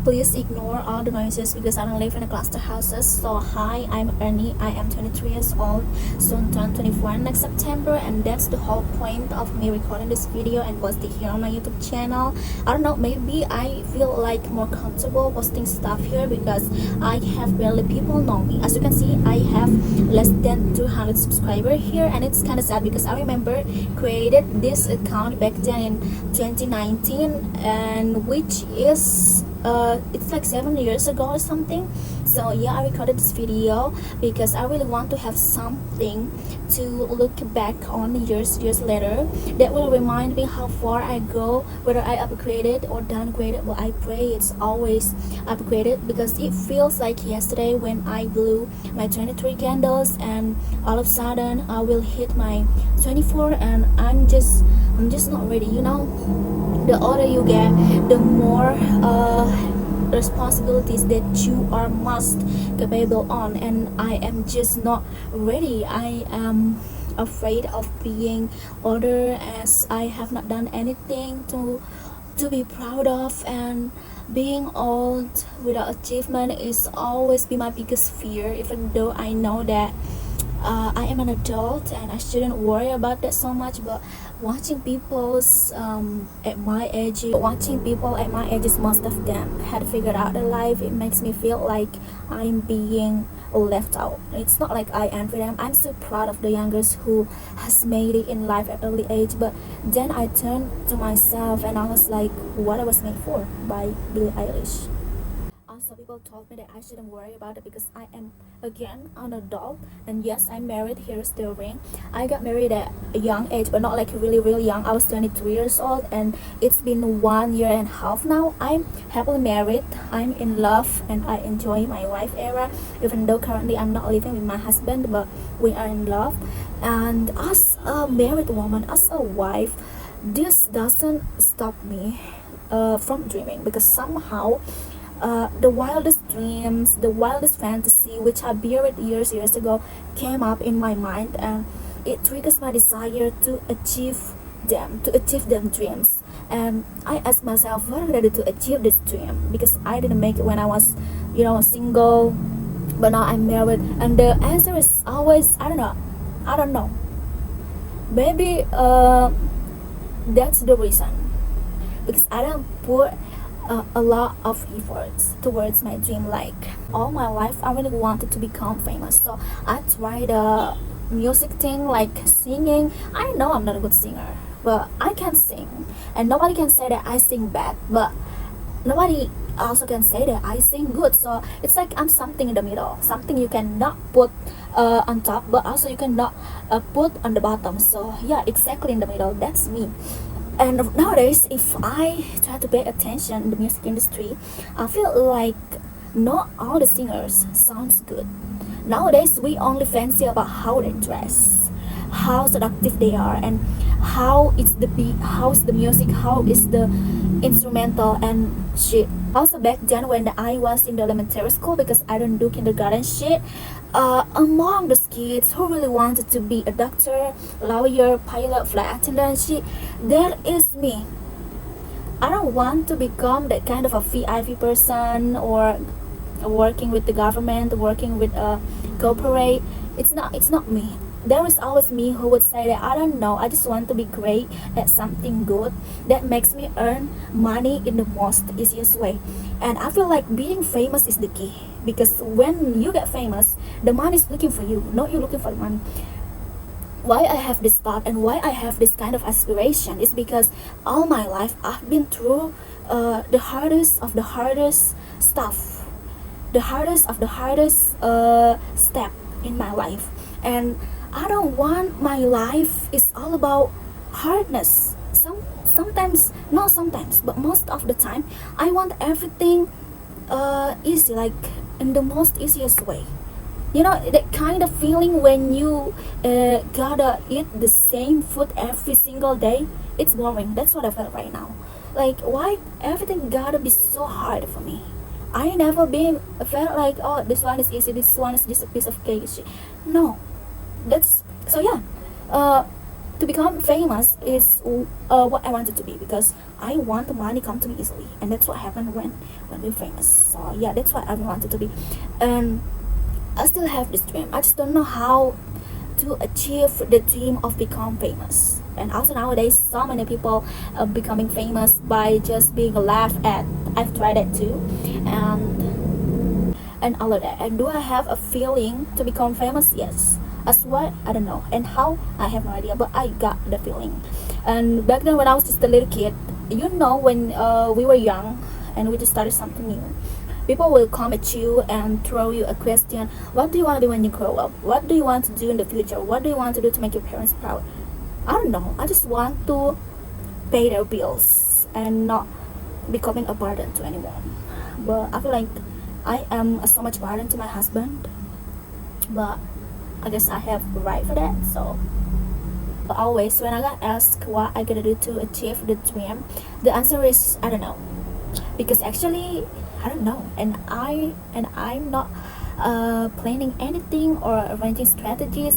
Please ignore all the noises because I don't live in a cluster houses. So hi, I'm Ernie. I am 23 years old, soon turn 24 next September, and that's the whole point of me recording this video and posting here on my YouTube channel. I don't know, maybe I feel like more comfortable posting stuff here because I have barely people know me. As you can see, I have less than 200 subscribers here, and it's kind of sad because I remember created this account back then in 2019, and which is it's like 7 years ago or something. So yeah, I recorded this video because I really want to have something to look back on years later that will remind me how far I go, whether I upgraded or downgraded. But I pray it's always upgraded because it feels like yesterday when I blew my 23 candles and all of a sudden I will hit my 24, and I'm just not ready, you know. The older you get, the more responsibilities that you are must capable on, and I am just not ready. I am afraid of being older, as I have not done anything to be proud of, and being old without achievement is always be my biggest fear, even though I know that I am an adult and I shouldn't worry about that so much. But watching people's watching people at my ages, most of them had figured out their life, it makes me feel like I'm being left out. It's not like I envy them. I'm so proud of the youngers who has made it in life at early age. But then I turned to myself and I was like, what I was made for by Billie Eilish. Also, people told me that I shouldn't worry about it because I am again an adult, and yes, I'm married. Here's the ring. I got married at a young age, but not like really young. I was 23 years old, and it's been 1 year and a half now. I'm happily married. I'm in love, and I enjoy my life era, even though currently I'm not living with my husband, but we are in love. And as a married woman, as a wife, this doesn't stop me from dreaming, because somehow the wildest dreams, the wildest fantasy which I buried years ago came up in my mind, and it triggers my desire to achieve them dreams. And I ask myself, what did I do to achieve this dream? Because I didn't make it when I was, single, but now I'm married, and the answer is always I don't know. Maybe that's the reason, because I don't put a lot of efforts towards my dream. Like all my life I really wanted to become famous, so I tried the music thing, like singing. I know I'm not a good singer, but I can sing, and nobody can say that I sing bad, but nobody also can say that I sing good. So it's like I'm something in the middle, something you cannot put on top, but also you cannot put on the bottom. So yeah, exactly in the middle, that's me. And nowadays, if I try to pay attention in the music industry, I feel like not all the singers sounds good. Nowadays, we only fancy about how they dress, how seductive they are, and how it's the beat, how's the music, how is the instrumental and shit. Also back then when I was in the elementary school, because I don't do kindergarten shit, among the kids who really wanted to be a doctor, lawyer, pilot, flight attendant shit, there is me. I don't want to become that kind of a VIP person, or working with the government, working with a corporate. It's not me. There is always me who would say that I don't know, I just want to be great at something good that makes me earn money in the most easiest way. And I feel like being famous is the key, because when you get famous, the money is looking for you, not you looking for the money. Why I have this thought and why I have this kind of aspiration is because all my life I've been through the hardest of the hardest stuff, the hardest of the hardest step in my life. And I don't want my life is all about hardness. Sometimes, not sometimes, but most of the time, I want everything easy, like in the most easiest way. You know that kind of feeling when you gotta eat the same food every single day. It's boring. That's what I feel right now. Like, why everything gotta be so hard for me? I never been felt like, oh, this one is easy, this one is just a piece of cake. No, that's so yeah. to become famous is what I wanted to be, because I want the money come to me easily, and that's what happened when we're famous. So yeah, that's what I wanted to be, and I still have this dream. I just don't know how to achieve the dream of become famous. And also nowadays, so many people are becoming famous by just being laughed at. I've tried it too, and all of that. And do I have a feeling to become famous? Yes. As what? I don't know. And how? I have no idea. But I got the feeling. And back then, when I was just a little kid, when we were young and we just started something new, people will come at you and throw you a question. What do you want to be when you grow up? What do you want to do in the future? What do you want to do to make your parents proud? I don't know. I just want to pay their bills and not becoming a burden to anyone. But I feel like I am so much burden to my husband. But I guess I have the right for that. So always when I got asked what I gotta do to achieve the dream, the answer is I don't know. Because actually I don't know, and I'm not planning anything or arranging strategies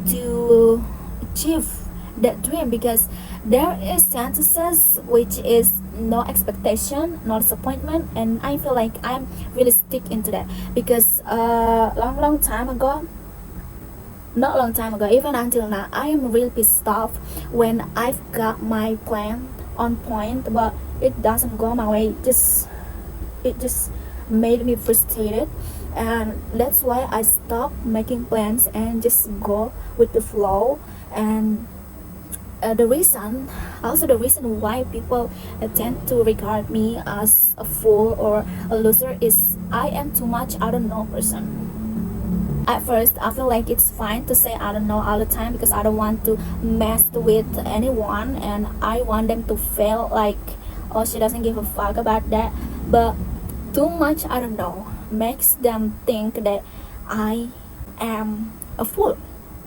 to achieve that dream, because there is chances which is no expectation, no disappointment, and I feel like I'm really stick into that, because long time ago, not long time ago, even until now, I am really pissed off when I've got my plan on point but it doesn't go my way. It just made me frustrated, and that's why I stopped making plans and just go with the flow. And the reason why people tend to regard me as a fool or a loser is I am too much I don't know person. At first I feel like it's fine to say I don't know all the time, because I don't want to mess with anyone and I want them to feel like, oh, she doesn't give a fuck about that. But too much I don't know makes them think that I am a fool,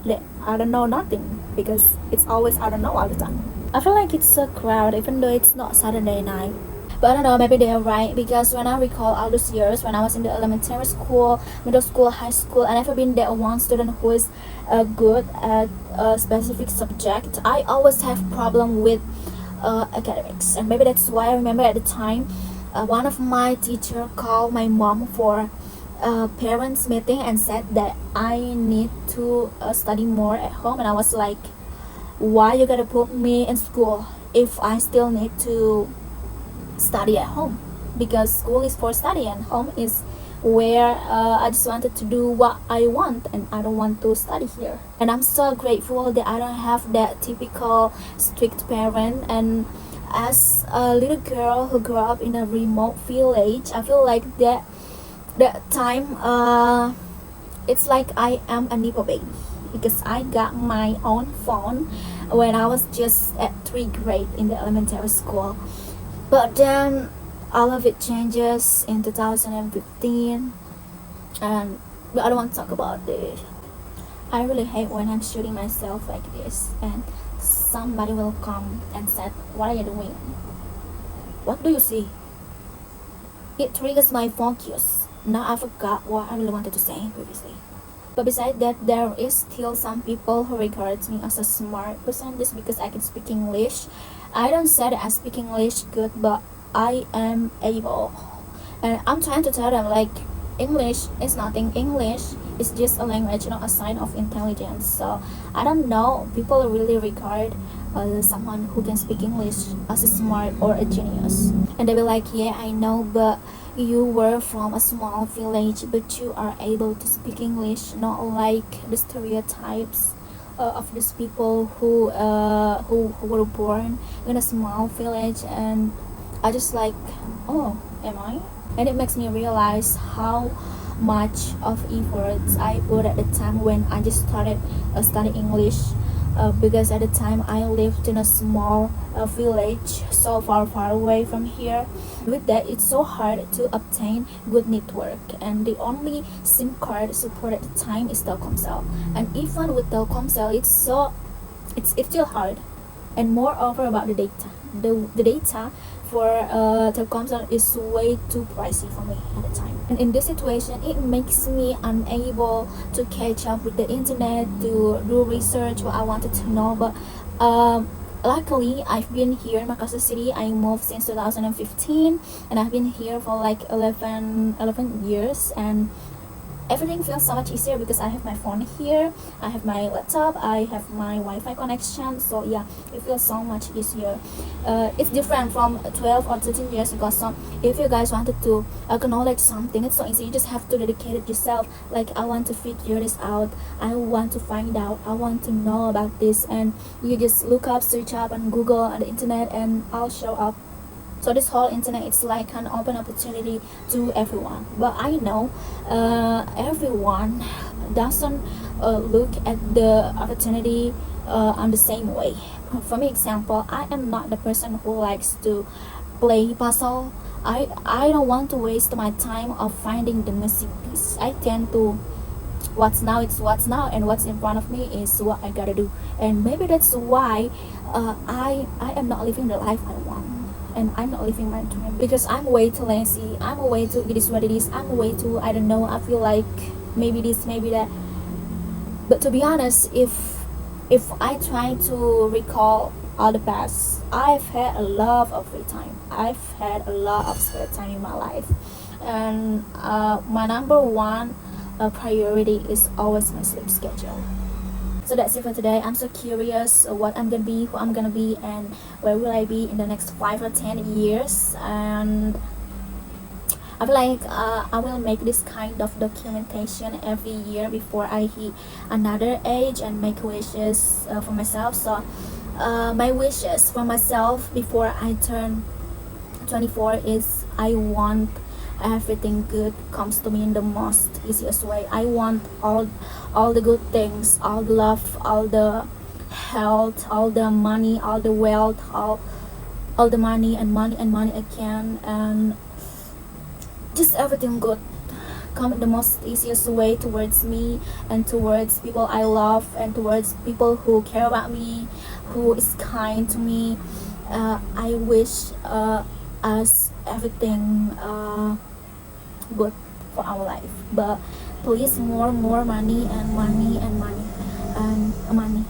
that I don't know nothing, because it's always I don't know all the time. I feel like it's a crowd even though it's not Saturday night. But I don't know, maybe they're right, because when I recall all those years when I was in the elementary school, middle school, high school, I never been that one student who is good at a specific subject. I always have problem with academics, and maybe that's why I remember at the time one of my teacher called my mom for a parents meeting and said that I need to study more at home, and I was like, why you gotta put me in school if I still need to study at home? Because school is for study and home is where I just wanted to do what I want, and I don't want to study here. And I'm so grateful that I don't have that typical strict parent. And as a little girl who grew up in a remote village, I feel like that time it's like I am a nepo baby, because I got my own phone when I was just at 3rd grade in the elementary school. But then all of it changes in 2015, and but I don't want to talk about this. I really hate when I'm shooting myself like this and somebody will come and say, what are you doing? What do you see? It triggers my focus. Now I forgot what I really wanted to say previously. But besides that, there is still some people who regards me as a smart person just because I can speak English. I don't say that I speak English good, but I am able. And I'm trying to tell them, like, English is nothing. English is just a language, not a sign of intelligence. So I don't know, people really regard someone who can speak English as a smart or a genius. And they be like, yeah, I know, but you were from a small village, but you are able to speak English, not like the stereotypes of these people who were born in a small village. And I just like, oh, am I? And it makes me realize how much of efforts I put at the time when I just started studying English, because at the time I lived in a small village so far away from here. With that, it's so hard to obtain good network, and the only SIM card support at the time is Telkomsel. And even with Telkomsel, it's still hard. And moreover about the data, the data for Telkomsel is way too pricey for me at the time. And in this situation, it makes me unable to catch up with the internet, to do research what I wanted to know. But Um, Luckily, I've been here in Makassar City. I moved since 2015, and I've been here for like 11 years, and everything feels so much easier because I have my phone here, I have my laptop, I have my Wi-Fi connection. So yeah, it feels so much easier. It's different from 12 or 13 years ago. So if you guys wanted to acknowledge something, it's so easy. You just have to dedicate it yourself. Like, I want to figure this out, I want to find out, I want to know about this, and you just look up, search up on Google, on the internet, and I'll show up. So this whole internet, it's like an open opportunity to everyone. But I know everyone doesn't look at the opportunity on the same way. For me example, I am not the person who likes to play puzzle. I don't want to waste my time of finding the missing piece. I tend to, what's now, it's what's now, and what's in front of me is what I gotta do. And maybe that's why I am not living the life I want, and I'm not living my dream because I'm way too lazy, I'm way too, it is what it is, I'm way too, I don't know, I feel like maybe this, maybe that. But to be honest, if I try to recall all the past, I've had a lot of free time, I've had a lot of spare time in my life, and my number one priority is always my sleep schedule. So that's it for today. I'm so curious what I'm gonna be, who I'm gonna be, and where will I be in the next 5 or 10 years. And I feel like I will make this kind of documentation every year before I hit another age and make wishes for myself. So my wishes for myself before I turn 24 is, I want everything good comes to me in the most easiest way. I want all the good things, all the love, all the health, all the money, all the wealth, all the money and money and money again, and just everything good come in the most easiest way towards me and towards people I love and towards people who care about me, who is kind to me. I wish us everything good for our life. But please, more money and money and money and money.